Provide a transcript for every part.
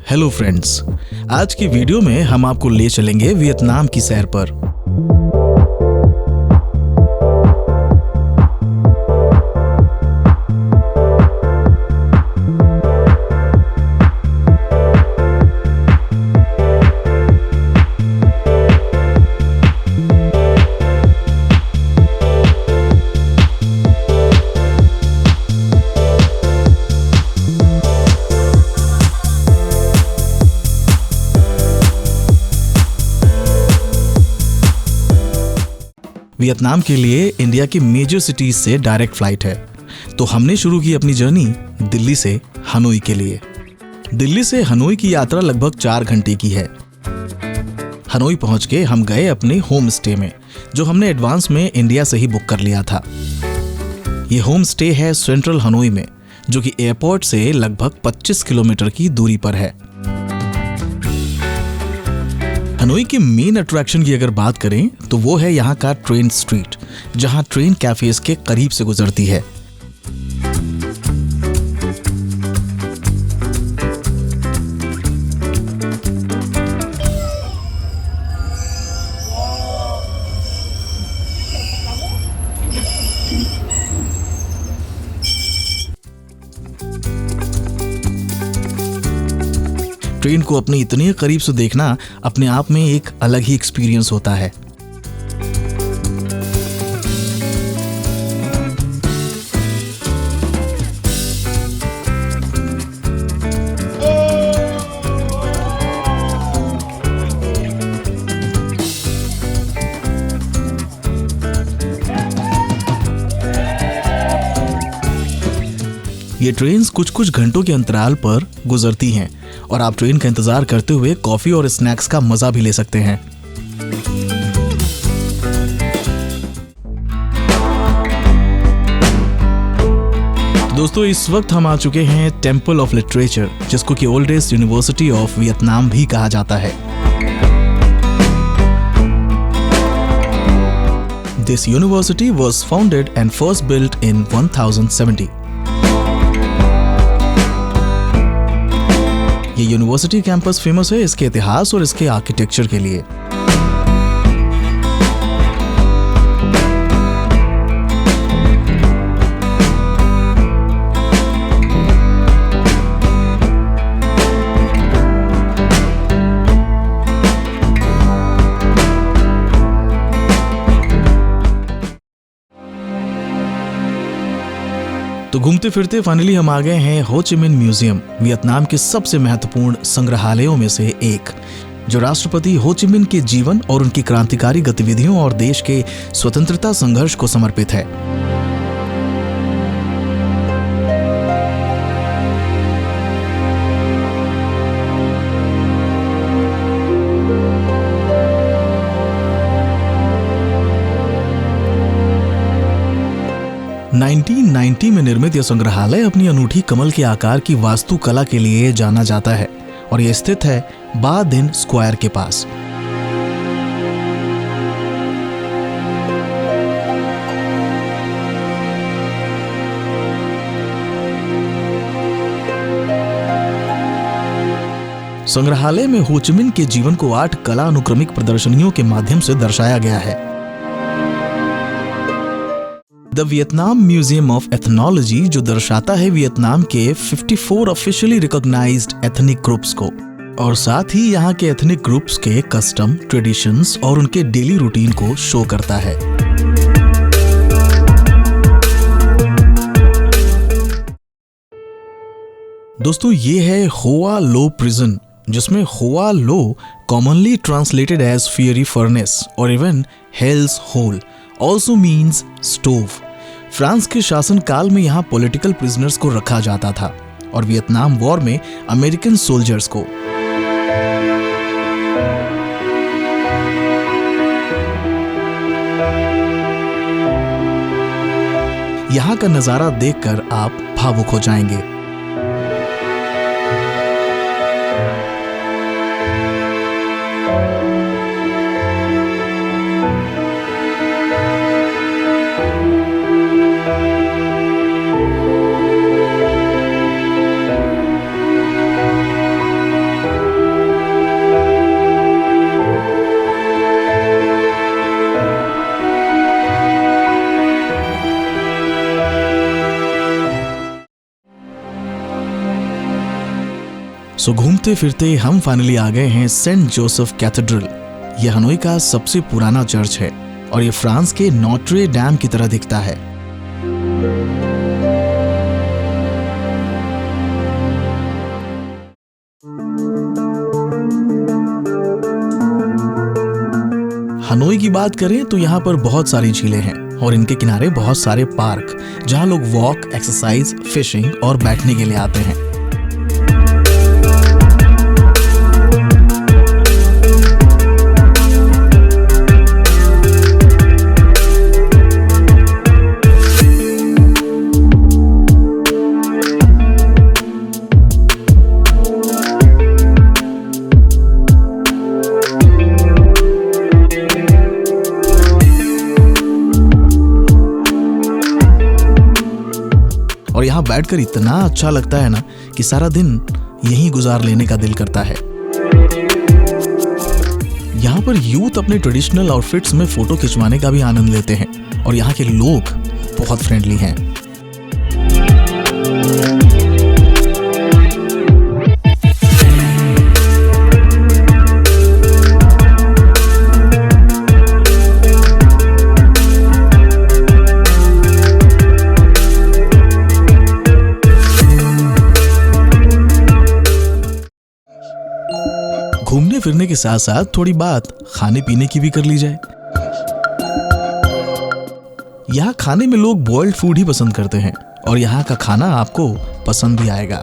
Hello friends, आज की video में हम आपको ले चलेंगे वियतनाम की सैर पर। वियतनाम के लिए इंडिया की मेजर सिटीज से डायरेक्ट फ्लाइट है, तो हमने शुरू की अपनी जर्नी दिल्ली से हनोई के लिए। दिल्ली से हनोई की यात्रा लगभग 4 घंटे की है। हनोई पहुंच के हम गए अपने होम स्टे में, जो हमने एडवांस में इंडिया से ही बुक कर लिया था। ये होम स्टे है सेंट्रल हनोई में, जो कि एयरपोर्ट से लगभग 25 किलोमीटर की दूरी पर है। हनोई की मेन अट्रैक्शन की अगर बात करें तो वो है यहाँ का ट्रेन स्ट्रीट, जहाँ ट्रेन कैफेज के करीब से गुजरती है। ट्रेन को अपने इतने करीब से देखना अपने आप में एक अलग ही एक्सपीरियंस होता है। ये ट्रेन्स कुछ घंटों के अंतराल पर गुजरती हैं और आप ट्रेन का इंतजार करते हुए कॉफी और स्नैक्स का मजा भी ले सकते हैं। दोस्तों, इस वक्त हम आ चुके हैं टेम्पल ऑफ लिटरेचर, जिसको कि ओल्डेस्ट यूनिवर्सिटी ऑफ वियतनाम भी कहा जाता है। This university was founded and first built in 1070। ये यूनिवर्सिटी कैंपस फेमस है इसके इतिहास और इसके आर्किटेक्चर के लिए। तो घूमते फिरते फाइनली हम आ गए हैं हो ची मिन्ह म्यूजियम, वियतनाम के सबसे महत्वपूर्ण संग्रहालयों में से एक, जो राष्ट्रपति हो ची मिन्ह के जीवन और उनकी क्रांतिकारी गतिविधियों और देश के स्वतंत्रता संघर्ष को समर्पित है। (1990) में निर्मित यह संग्रहालय अपनी अनूठी कमल के आकार की वास्तुकला के लिए जाना जाता है और यह स्थित है बा दिन स्क्वायर के पास। संग्रहालय में हो ची मिन्ह के जीवन को 8 कला अनुक्रमिक प्रदर्शनियों के माध्यम से दर्शाया गया है। The Vietnam museum of ethnology, जो दर्शाता है वियतनाम के 54 ऑफिशियली रिकॉग्नाइज्ड एथनिक ग्रुप्स को, और साथ ही यहाँ के एथनिक ग्रुप्स के कस्टम, ट्रेडिशंस और उनके डेली रूटीन को शो करता है। दोस्तों, ये है hoa lo प्रिजन, जिसमें hoa lo commonly translated as fiery furnace और even hells hole also means stove। France के शासन काल में यहाँ पॉलिटिकल प्रिजनर्स को रखा जाता था और वियतनाम वॉर में अमेरिकन सोल्जर्स को। यहाँ का नजारा देखकर आप भावुक हो जाएंगे। सो घूमते फिरते हम फाइनली आ गए हैं सेंट जोसेफ कैथेड्रल। यह हनोई का सबसे पुराना चर्च है और ये फ्रांस के नोट्रे डैम की तरह दिखता है। हनोई की बात करें तो यहाँ पर बहुत सारी झीलें हैं और इनके किनारे बहुत सारे पार्क जहाँ लोग वॉक, एक्सरसाइज, फिशिंग और बैठने के लिए आते हैं। और यहाँ बैठकर इतना अच्छा लगता है ना कि सारा दिन यहीं गुजार लेने का दिल करता है। यहाँ पर यूथ अपने ट्रेडिशनल आउटफिट्स में फोटो खिंचवाने का भी आनंद लेते हैं और यहाँ के लोग बहुत फ्रेंडली हैं। घूमने फिरने के साथ साथ थोड़ी बात खाने पीने की भी कर ली जाए। यहाँ खाने में लोग बॉइल्ड फूड ही पसंद करते हैं और यहाँ का खाना आपको पसंद भी आएगा।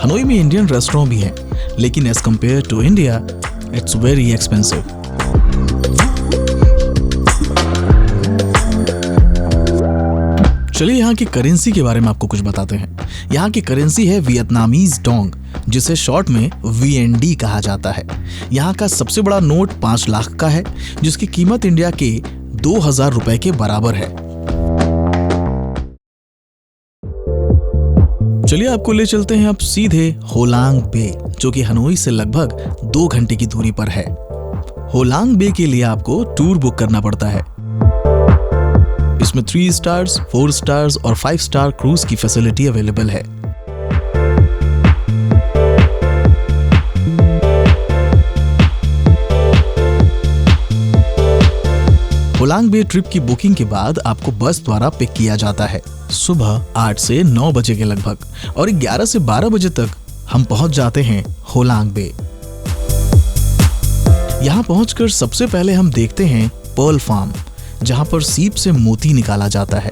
हनोई में इंडियन रेस्टोरेंट भी हैं, लेकिन as compare to India it's very expensive. चलिए यहाँ की करेंसी के बारे में आपको कुछ बताते हैं। यहाँ की करेंसी है वियतनामीज डोंग, जिसे शॉर्ट में VND कहा जाता है। यहाँ का सबसे बड़ा नोट 5 लाख का है, जिसकी कीमत इंडिया के 2000 रुपए के बराबर है। चलिए आपको ले चलते हैं अब सीधे होलांग बे, जो कि हनोई से लगभग 2 घंटे की दूरी पर है। होलांग बे के लिए आपको टूर बुक करना पड़ता है। इसमें 3 स्टार्स, 4 स्टार्स और 5 स्टार क्रूज की फैसिलिटी अवेलेबल है। होलांग बे ट्रिप की बुकिंग के बाद आपको बस द्वारा पिक किया जाता है सुबह 8 से 9 बजे के लगभग, और 11 से 12 बजे तक हम पहुंच जाते हैं होलांग बे। यहां पहुंचकर सबसे पहले हम देखते हैं पर्ल फार्म, जहां पर सीप से मोती निकाला जाता है।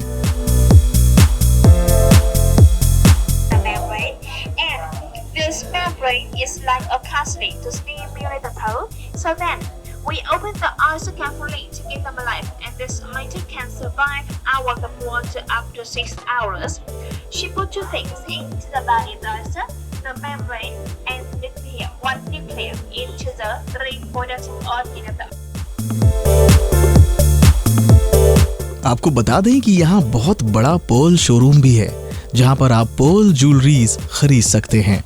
We open the eyes carefully to keep them alive, and this hydrate can survive our water up to 6 hours. She put 2 things into the body oyster, the membrane and nuclear, one nuclear into the 3 products altogether. आपको बता दें कि यहाँ बहुत बड़ा Perl showroom भी है, जहाँ पर आप पर्ल ज्वेलरीज खरीद सकते हैं।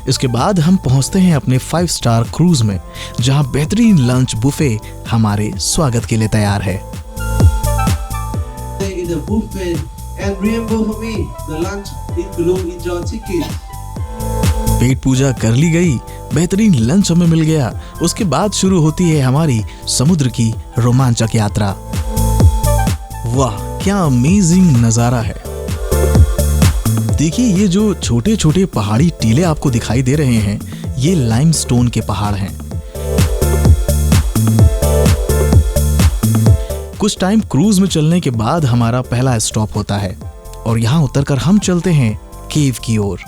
इसके बाद हम पहुंचते हैं अपने 5 स्टार क्रूज में, जहां बेहतरीन लंच बुफे हमारे स्वागत के लिए तैयार है। पेट पूजा कर ली गई, बेहतरीन लंच हमें मिल गया। उसके बाद शुरू होती है हमारी समुद्र की रोमांचक यात्रा। वाह, क्या अमेजिंग नजारा है। देखिए, ये जो छोटे छोटे पहाड़ी टीले आपको दिखाई दे रहे हैं, ये लाइमस्टोन के पहाड़ हैं। कुछ टाइम क्रूज में चलने के बाद हमारा पहला स्टॉप होता है और यहाँ उतरकर हम चलते हैं केव की ओर।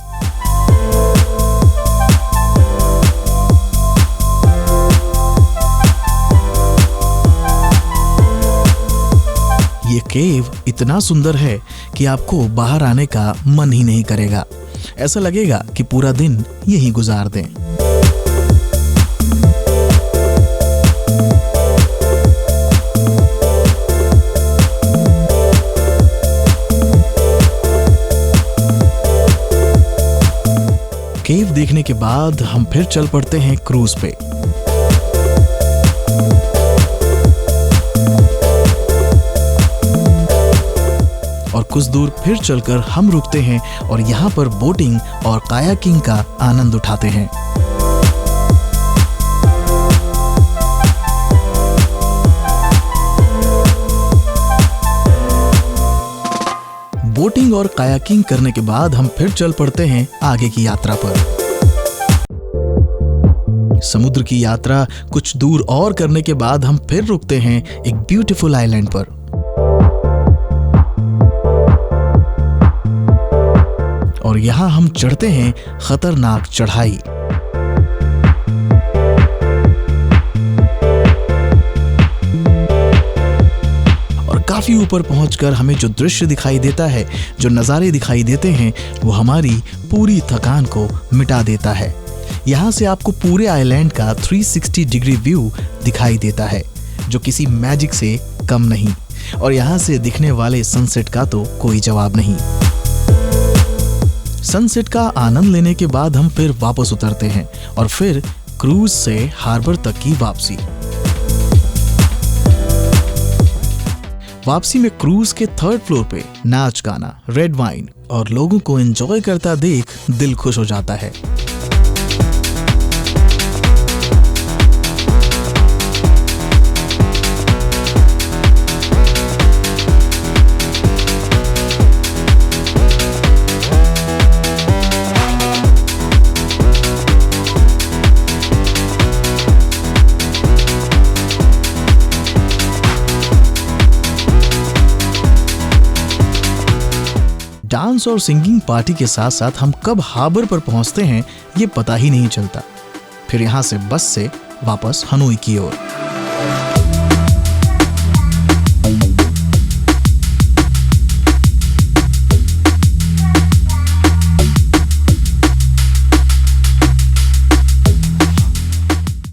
ये केव इतना सुंदर है कि आपको बाहर आने का मन ही नहीं करेगा। ऐसा लगेगा कि पूरा दिन यहीं गुजार दें। केव देखने के बाद हम फिर चल पड़ते हैं क्रूज पे। और कुछ दूर फिर चलकर हम रुकते हैं और यहाँ पर बोटिंग और कायाकिंग का आनंद उठाते हैं। बोटिंग और कायाकिंग करने के बाद हम फिर चल पड़ते हैं आगे की यात्रा पर। समुद्र की यात्रा कुछ दूर और करने के बाद हम फिर रुकते हैं एक ब्यूटीफुल आइलैंड पर। और यहां हम चढ़ते हैं खतरनाक चढ़ाई। काफी ऊपर पहुंचकर हमें जो दृश्य दिखाई देता है, जो नज़ारे दिखाई देते हैं, वो हमारी पूरी थकान को मिटा देता है। यहाँ से आपको पूरे आइलैंड का 360 डिग्री व्यू दिखाई देता है, जो किसी मैजिक से कम नहीं। और यहाँ से दिखने वाले सनसेट का तो कोई जवाब नहीं। सनसेट का आनंद लेने के बाद हम फिर वापस उतरते हैं और फिर क्रूज से हार्बर तक की वापसी। वापसी में क्रूज के 3rd फ्लोर पे नाच गाना, रेड वाइन और लोगों को एंजॉय करता देख दिल खुश हो जाता है। डांस और सिंगिंग पार्टी के साथ साथ हम कब हार्बर पर पहुंचते हैं ये पता ही नहीं चलता। फिर यहां से बस से वापस हनोई की ओर।